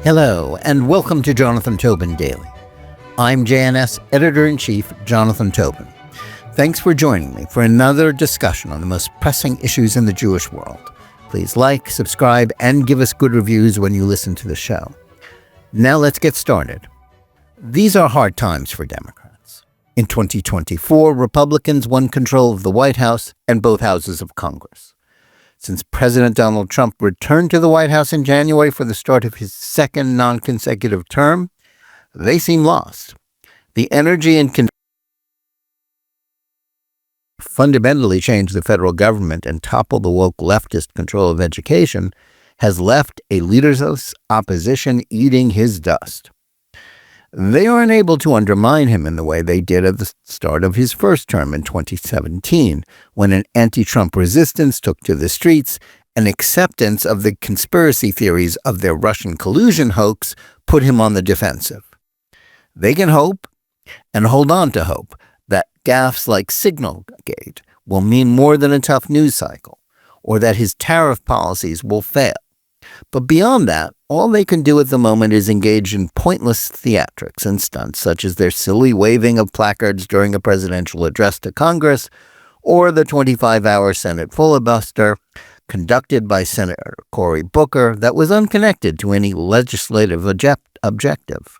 Hello, and welcome to Jonathan Tobin Daily. I'm JNS Editor-in-Chief Jonathan Tobin. Thanks for joining me for another discussion on the most pressing issues in the Jewish world. Please like, subscribe, and give us good reviews when you listen to the show. Now let's get started. These are hard times for Democrats. In 2024, Republicans won control of the White House and both houses of Congress. Since President Donald Trump returned to the White House in January for the start of his second non-consecutive term, they seem lost. The energy and fundamentally change the federal government and topple the woke leftist control of education has left a leaderless opposition eating his dust. They are unable to undermine him in the way they did at the start of his first term in 2017, when an anti-Trump resistance took to the streets and acceptance of the conspiracy theories of their Russian collusion hoax put him on the defensive. They can hope, and hold on to hope, that gaffes like Signalgate will mean more than a tough news cycle, or that his tariff policies will fail. But beyond that, all they can do at the moment is engage in pointless theatrics and stunts, such as their silly waving of placards during a presidential address to Congress, or the 25-hour Senate filibuster conducted by Senator Cory Booker that was unconnected to any legislative objective.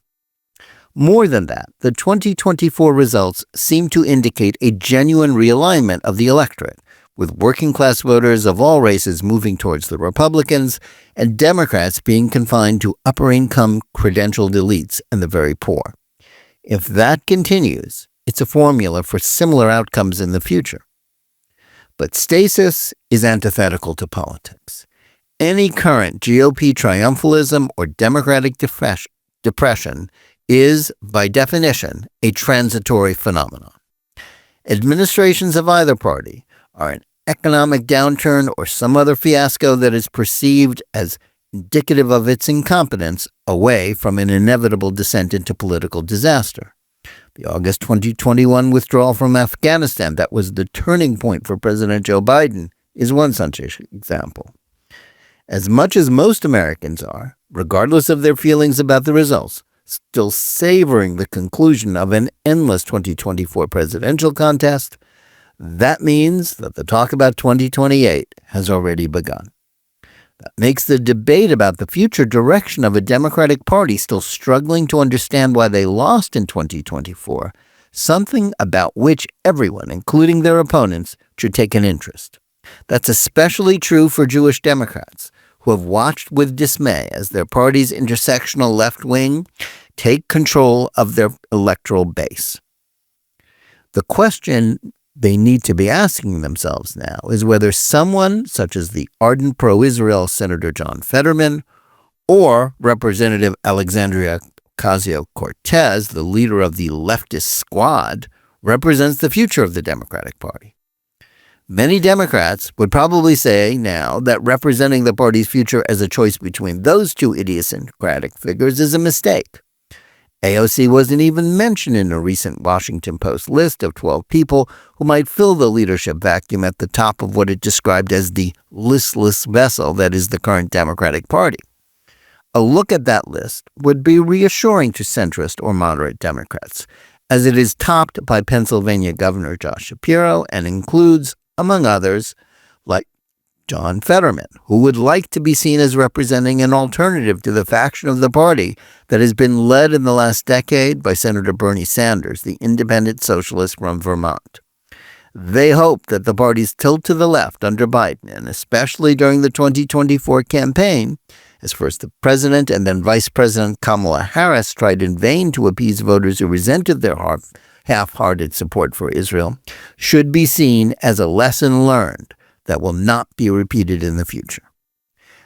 More than that, the 2024 results seem to indicate a genuine realignment of the electorate, with working-class voters of all races moving towards the Republicans and Democrats being confined to upper-income credentialed elites and the very poor. If that continues, it's a formula for similar outcomes in the future. But stasis is antithetical to politics. Any current GOP triumphalism or Democratic depression is, by definition, a transitory phenomenon. Administrations of either party are an economic downturn or some other fiasco that is perceived as indicative of its incompetence away from an inevitable descent into political disaster. The August 2021 withdrawal from Afghanistan that was the turning point for President Joe Biden is one such example. As much as most Americans are, regardless of their feelings about the results, still savoring the conclusion of an endless 2024 presidential contest, that means that the talk about 2028 has already begun. That makes the debate about the future direction of a Democratic Party still struggling to understand why they lost in 2024 something about which everyone, including their opponents, should take an interest. That's especially true for Jewish Democrats, who have watched with dismay as their party's intersectional left wing take control of their electoral base. The question they need to be asking themselves now is whether someone such as the ardent pro-Israel Senator John Fetterman or Representative Alexandria Ocasio-Cortez, the leader of the leftist squad, represents the future of the Democratic Party. Many Democrats would probably say now that representing the party's future as a choice between those two idiosyncratic figures is a mistake. AOC wasn't even mentioned in a recent Washington Post list of 12 people who might fill the leadership vacuum at the top of what it described as the listless vessel that is the current Democratic Party. A look at that list would be reassuring to centrist or moderate Democrats, as it is topped by Pennsylvania Governor Josh Shapiro and includes, among others, like John Fetterman, who would like to be seen as representing an alternative to the faction of the party that has been led in the last decade by Senator Bernie Sanders, the independent socialist from Vermont. They hope that the party's tilt to the left under Biden, and especially during the 2024 campaign, as first the president and then Vice President Kamala Harris tried in vain to appease voters who resented their half-hearted support for Israel, should be seen as a lesson learned that will not be repeated in the future.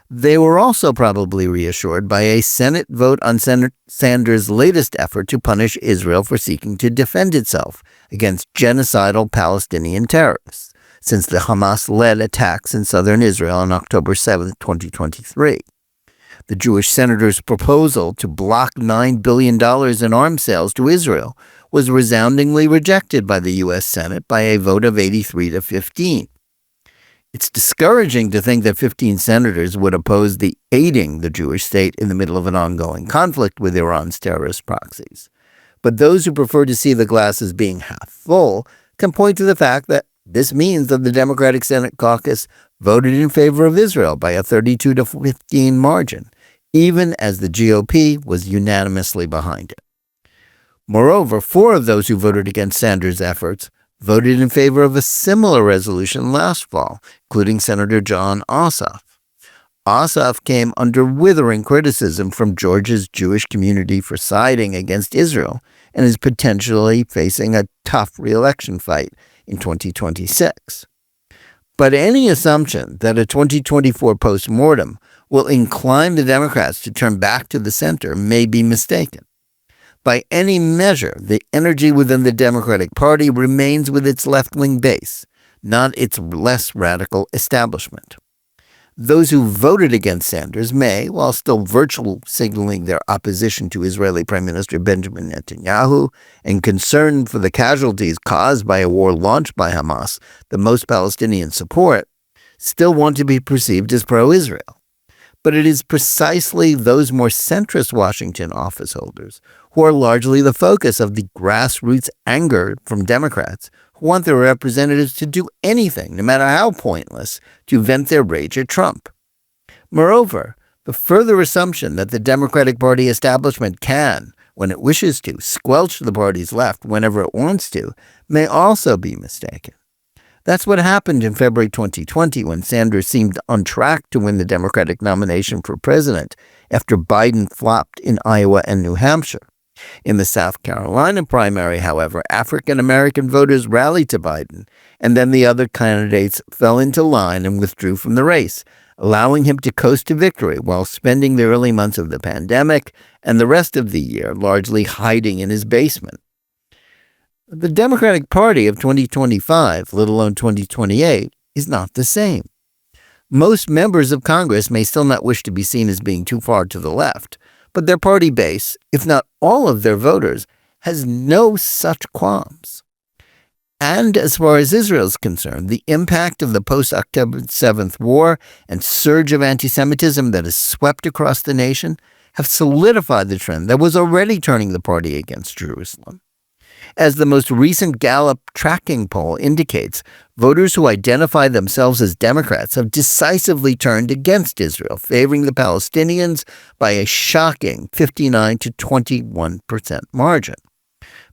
They were also probably reassured by a Senate vote on Senator Sanders' latest effort to punish Israel for seeking to defend itself against genocidal Palestinian terrorists, since the Hamas-led attacks in southern Israel on October 7, 2023. The Jewish senator's proposal to block $9 billion in arms sales to Israel was resoundingly rejected by the U.S. Senate by a vote of 83 to 15. It's discouraging to think that 15 senators would oppose the aiding the Jewish state in the middle of an ongoing conflict with Iran's terrorist proxies. But those who prefer to see the glass as being half full can point to the fact that this means that the Democratic Senate caucus voted in favor of Israel by a 32-15 margin, even as the GOP was unanimously behind it. Moreover, 4 of those who voted against Sanders' efforts voted in favor of a similar resolution last fall, including Senator John Ossoff. Ossoff came under withering criticism from Georgia's Jewish community for siding against Israel and is potentially facing a tough re-election fight in 2026. But any assumption that a 2024 postmortem will incline the Democrats to turn back to the center may be mistaken. By any measure, the energy within the Democratic Party remains with its left-wing base, not its less radical establishment. Those who voted against Sanders may, while still virtually signaling their opposition to Israeli Prime Minister Benjamin Netanyahu and concern for the casualties caused by a war launched by Hamas that most Palestinians support, still want to be perceived as pro-Israel. But it is precisely those more centrist Washington office holders who are largely the focus of the grassroots anger from Democrats who want their representatives to do anything, no matter how pointless, to vent their rage at Trump. Moreover, the further assumption that the Democratic Party establishment can, when it wishes to, squelch the party's left whenever it wants to, may also be mistaken. That's what happened in February 2020 when Sanders seemed on track to win the Democratic nomination for president after Biden flopped in Iowa and New Hampshire. In the South Carolina primary, however, African-American voters rallied to Biden, and then the other candidates fell into line and withdrew from the race, allowing him to coast to victory while spending the early months of the pandemic and the rest of the year largely hiding in his basement. The Democratic Party of 2025, let alone 2028, is not the same. Most members of Congress may still not wish to be seen as being too far to the left, but their party base, if not all of their voters, has no such qualms. And as far as Israel is concerned, the impact of the post-October 7th war and surge of anti-Semitism that has swept across the nation have solidified the trend that was already turning the party against Jerusalem. As the most recent Gallup tracking poll indicates, voters who identify themselves as Democrats have decisively turned against Israel, favoring the Palestinians by a shocking 59 to 21% margin.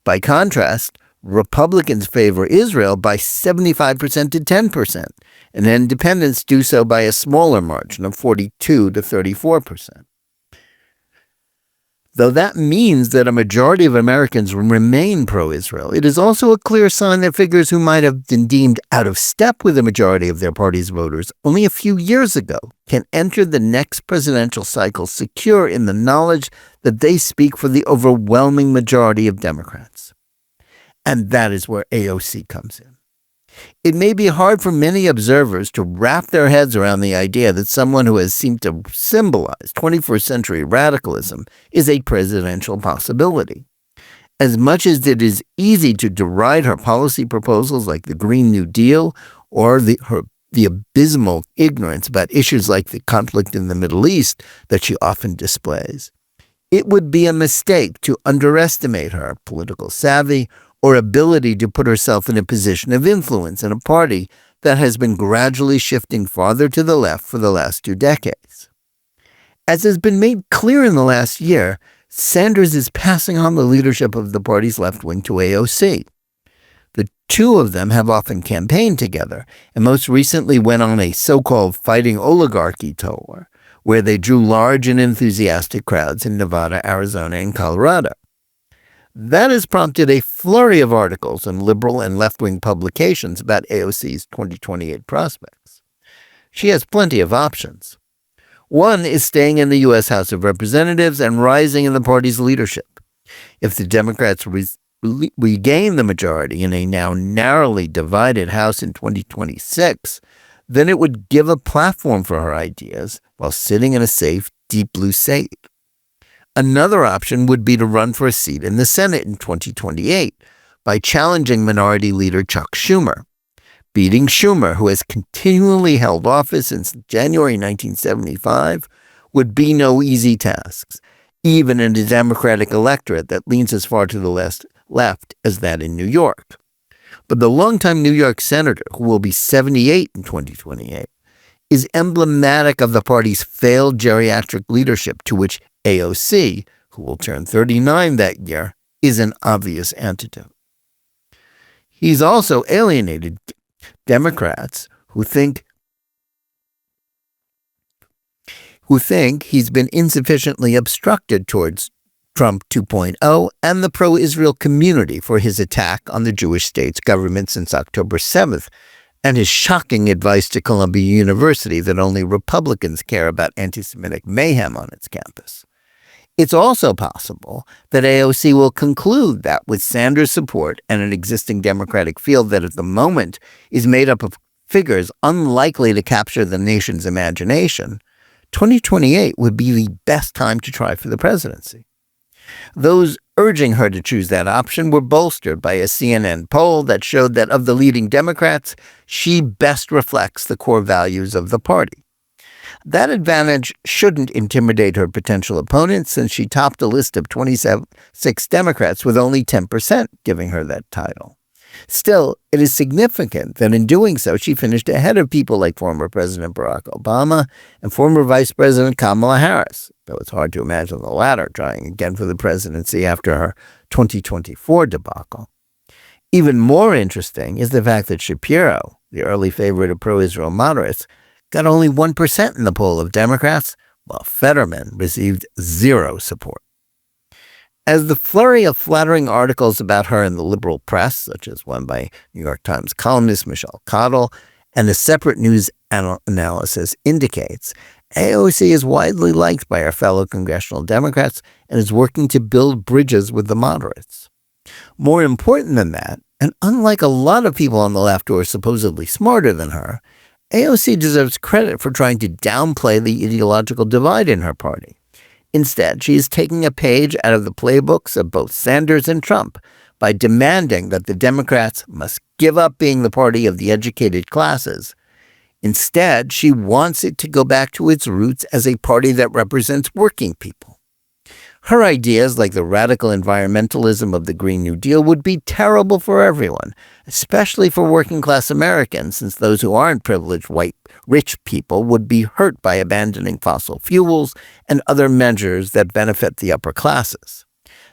By contrast, Republicans favor Israel by 75% to 10%, and independents do so by a smaller margin of 42 to 34%. Though that means that a majority of Americans remain pro-Israel, it is also a clear sign that figures who might have been deemed out of step with the majority of their party's voters only a few years ago can enter the next presidential cycle secure in the knowledge that they speak for the overwhelming majority of Democrats. And that is where AOC comes in. It may be hard for many observers to wrap their heads around the idea that someone who has seemed to symbolize 21st century radicalism is a presidential possibility. As much as it is easy to deride her policy proposals like the Green New Deal or the abysmal ignorance about issues like the conflict in the Middle East that she often displays, it would be a mistake to underestimate her political savvy or ability to put herself in a position of influence in a party that has been gradually shifting farther to the left for the last 2 decades. As has been made clear in the last year, Sanders is passing on the leadership of the party's left wing to AOC. The two of them have often campaigned together, and most recently went on a so-called fighting oligarchy tour, where they drew large and enthusiastic crowds in Nevada, Arizona, and Colorado. That has prompted a flurry of articles in liberal and left-wing publications about AOC's 2028 prospects. She has plenty of options. One is staying in the U.S. House of Representatives and rising in the party's leadership. If the Democrats regain the majority in a now narrowly divided House in 2026, then it would give a platform for her ideas while sitting in a safe, deep blue seat. Another option would be to run for a seat in the Senate in 2028 by challenging Minority Leader Chuck Schumer. Beating Schumer, who has continually held office since January 1975, would be no easy task, even in a Democratic electorate that leans as far to the left as that in New York. But the longtime New York senator, who will be 78 in 2028, is emblematic of the party's failed geriatric leadership, to which AOC, who will turn 39 that year, is an obvious antidote. He's also alienated Democrats who think he's been insufficiently obstructed towards Trump 2.0 and the pro-Israel community for his attack on the Jewish state's government since October 7th, and his shocking advice to Columbia University that only Republicans care about anti-Semitic mayhem on its campus. It's also possible that AOC will conclude that with Sanders' support and an existing Democratic field that at the moment is made up of figures unlikely to capture the nation's imagination, 2028 would be the best time to try for the presidency. Those urging her to choose that option were bolstered by a CNN poll that showed that of the leading Democrats, she best reflects the core values of the party. That advantage shouldn't intimidate her potential opponents, since she topped a list of 26 Democrats with only 10% giving her that title. Still, it is significant that in doing so, she finished ahead of people like former President Barack Obama and former Vice President Kamala Harris, though it's hard to imagine the latter trying again for the presidency after her 2024 debacle. Even more interesting is the fact that Shapiro, the early favorite of pro-Israel moderates, got only 1% in the poll of Democrats, while Fetterman received zero support. As the flurry of flattering articles about her in the liberal press, such as one by New York Times columnist Michelle Cottle, and a separate news analysis indicates, AOC is widely liked by her fellow congressional Democrats and is working to build bridges with the moderates. More important than that, and unlike a lot of people on the left who are supposedly smarter than her, AOC deserves credit for trying to downplay the ideological divide in her party. Instead, she is taking a page out of the playbooks of both Sanders and Trump by demanding that the Democrats must give up being the party of the educated classes. Instead, she wants it to go back to its roots as a party that represents working people. Her ideas, like the radical environmentalism of the Green New Deal, would be terrible for everyone, especially for working-class Americans, since those who aren't privileged white rich people would be hurt by abandoning fossil fuels and other measures that benefit the upper classes.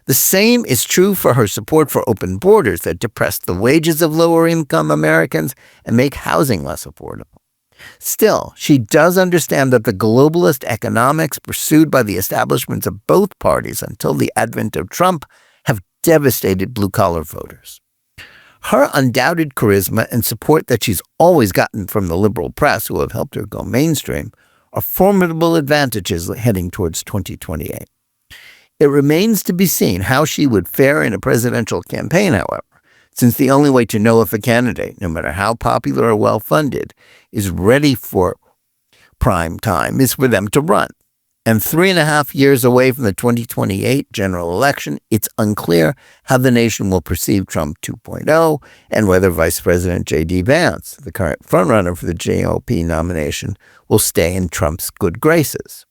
The same is true for her support for open borders that depress the wages of lower-income Americans and make housing less affordable. Still, she does understand that the globalist economics pursued by the establishments of both parties until the advent of Trump have devastated blue-collar voters. Her undoubted charisma and support that she's always gotten from the liberal press, who have helped her go mainstream, are formidable advantages heading towards 2028. It remains to be seen how she would fare in a presidential campaign, however, since the only way to know if a candidate, no matter how popular or well-funded, is ready for prime time is for them to run. And 3.5 years away from the 2028 general election, it's unclear how the nation will perceive Trump 2.0 and whether Vice President J.D. Vance, the current frontrunner for the GOP nomination, will stay in Trump's good graces.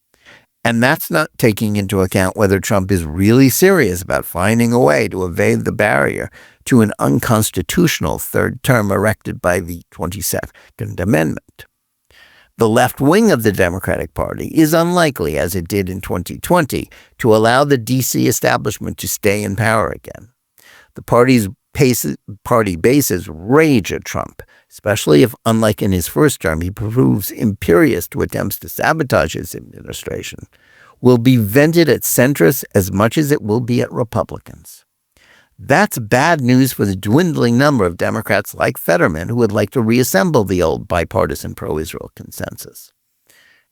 And that's not taking into account whether Trump is really serious about finding a way to evade the barrier to an unconstitutional third term erected by the 22nd Amendment. The left wing of the Democratic Party is unlikely, as it did in 2020, to allow the D.C. establishment to stay in power again. The party bases rage at Trump, especially if, unlike in his first term, he proves imperious to attempts to sabotage his administration, will be vented at centrists as much as it will be at Republicans. That's bad news for the dwindling number of Democrats like Fetterman who would like to reassemble the old bipartisan pro-Israel consensus.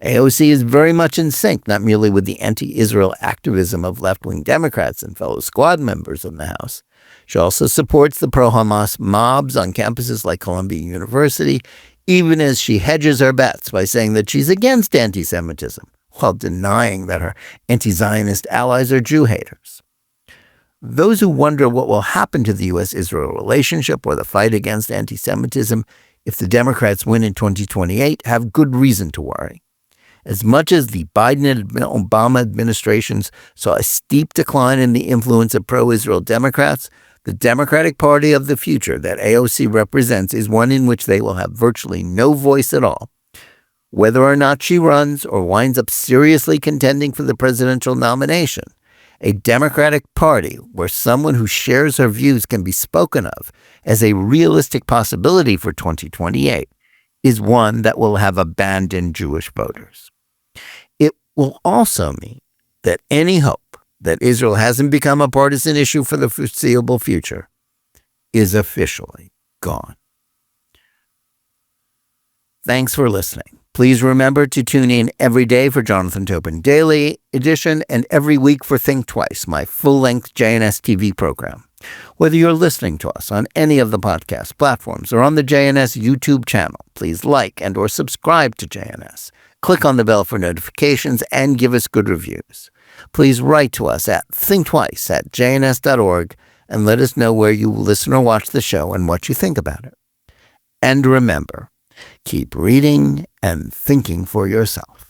AOC is very much in sync, not merely with the anti-Israel activism of left-wing Democrats and fellow squad members in the House. She also supports the pro-Hamas mobs on campuses like Columbia University, even as she hedges her bets by saying that she's against anti-Semitism, while denying that her anti-Zionist allies are Jew haters. Those who wonder what will happen to the U.S.-Israel relationship or the fight against anti-Semitism if the Democrats win in 2028, have good reason to worry. As much as the Biden and Obama administrations saw a steep decline in the influence of pro-Israel Democrats, the Democratic Party of the future that AOC represents is one in which they will have virtually no voice at all. Whether or not she runs or winds up seriously contending for the presidential nomination, a Democratic Party where someone who shares her views can be spoken of as a realistic possibility for 2028 is one that will have abandoned Jewish voters. It will also mean that any hope that Israel hasn't become a partisan issue for the foreseeable future is officially gone. Thanks for listening. Please remember to tune in every day for Jonathan Tobin Daily Edition and every week for Think Twice, my full-length JNS TV program. Whether you're listening to us on any of the podcast platforms or on the JNS YouTube channel, please like and or subscribe to JNS. Click on the bell for notifications and give us good reviews. Please write to us at thinktwice@jns.org and let us know where you listen or watch the show and what you think about it. And remember, keep reading and thinking for yourself.